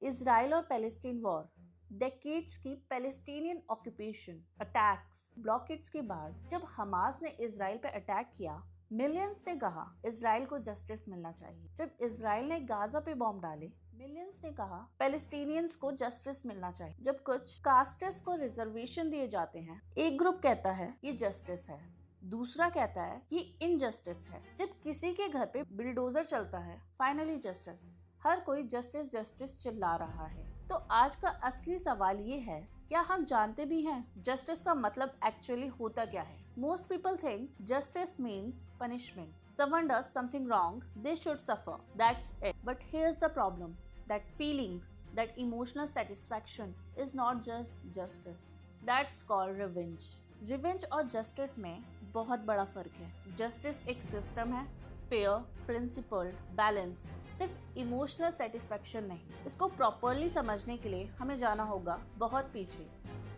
Israel और Palestine war, decades की Palestinian occupation, attacks, ब्लॉकेड्स के बाद जब हमास ने इजराइल पर अटैक किया, मिलियंस ने कहा इजराइल को जस्टिस मिलना चाहिए। जब इजराइल ने गाजा पे बॉम्ब डाले, मिलियंस ने कहा पैलेस्टीनियंस को जस्टिस मिलना चाहिए। जब कुछ कास्टर्स को रिजर्वेशन दिए जाते हैं, एक ग्रुप कहता है ये जस्टिस है, दूसरा कहता है ये इनजस्टिस है। जब किसी के घर पे बिल्डोजर चलता है, फाइनली जस्टिस। हर कोई जस्टिस जस्टिस चिल्ला रहा है। तो आज का असली सवाल ये है, क्या हम जानते भी हैं जस्टिस का मतलब एक्चुअली होता क्या है? Most people think justice means punishment. Someone does something wrong, they should suffer. That's it. But here's the problem. That feeling, that emotional satisfaction is not just justice. That's called revenge. Revenge और justice में बहुत बड़ा फर्क है। Justice एक system है, fair, principled, balanced, सिर्फ emotional satisfaction नहीं। इसको प्रॉपरली समझने के लिए हमें जाना होगा बहुत पीछे,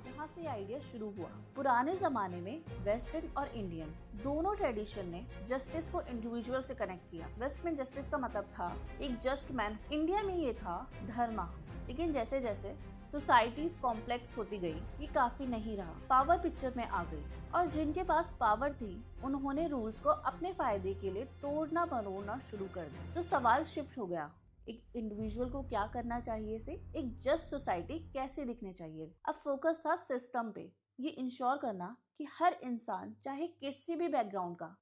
जहाँ से आइडिया शुरू हुआ। पुराने जमाने में वेस्टर्न और इंडियन दोनों ट्रेडिशन ने जस्टिस को इंडिविजुअल से कनेक्ट किया। वेस्ट में जस्टिस का मतलब था एक जस्ट मैन, इंडिया में ये था धर्मा। लेकिन जैसे जैसे सोसाइटीज कॉम्प्लेक्स होती गई, ये काफी नहीं रहा। पावर पिक्चर में आ गई और जिनके पास पावर थी उन्होंने रूल्स को अपने फायदे के लिए तोड़ना मरोड़ना शुरू कर दिया। तो सवाल शिफ्ट हो गया, एक इंडिविजुअल को क्या करना चाहिए से एक जस्ट सोसाइटी कैसे दिखनी चाहिए। अब फोकस था सिस्टम पे, ये इंश्योर करना कि हर इंसान चाहे किसी भी बैकग्राउंड का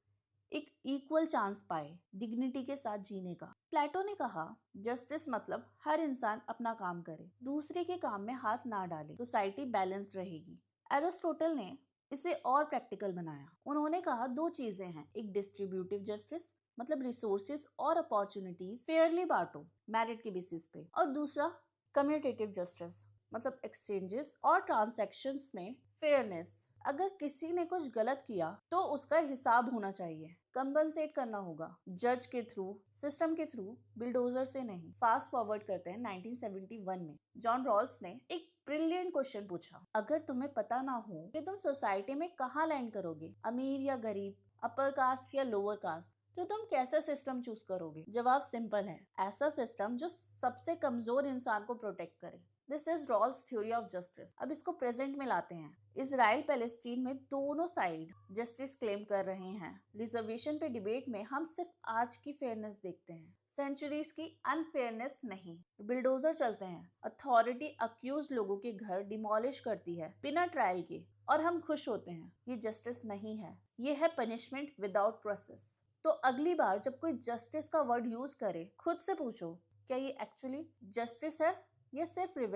एक इक्वल चांस पाए डिग्निटी के साथ जीने का। प्लेटो ने कहा जस्टिस मतलब हर इंसान अपना काम करे, दूसरे के काम में हाथ ना डाले, सोसाइटी बैलेंस रहेगी। एरिस्टोटल ने इसे और प्रैक्टिकल बनाया। उन्होंने कहा दो चीजें हैं, एक डिस्ट्रीब्यूटिव जस्टिस मतलब रिसोर्सेज और अपॉर्चुनिटीज फेयरली बांटो मेरिट के बेसिस पे, और दूसरा कम्यूटेटिव जस्टिस मतलब एक्सचेंजेस और ट्रांजैक्शंस में फेयरनेस। अगर किसी ने कुछ गलत किया तो उसका हिसाब होना चाहिए, कंपनसेट करना होगा, जज के थ्रू, सिस्टम के थ्रू, बिल्डोजर से नहीं। फास्ट फॉरवर्ड करते हैं 1971 में जॉन रॉल्स ने एक ब्रिलियंट क्वेश्चन पूछा, अगर तुम्हें पता ना हो कि तुम सोसाइटी में कहाँ लैंड करोगे, अमीर या गरीब, अपर कास्ट या लोअर कास्ट, तो तुम कैसा सिस्टम चूज करोगे? जवाब सिंपल है, ऐसा सिस्टम जो सबसे कमजोर इंसान को प्रोटेक्ट करे। This is Rawls theory of justice. अब इसको प्रेजेंट में लाते हैं। इजराइल पैलेस्टीन में दोनों साइड जस्टिस क्लेम कर रहे हैं। रिजर्वेशन पे डिबेट में हम सिर्फ आज की फेयरनेस देखते हैं, सेंचुरीज की अनफेयरनेस नहीं। बिल्डोजर चलते हैं, अथॉरिटी अक्यूज लोगों के घर डिमोलिश करती है बिना ट्रायल के, और हम खुश होते हैं। ये जस्टिस नहीं है, ये है पनिशमेंट विदाउट प्रोसेस। तो अगली बार जब कोई जस्टिस का वर्ड यूज करे, खुद से पूछो क्या ये एक्चुअली जस्टिस है या सिर्फ रिवेंज।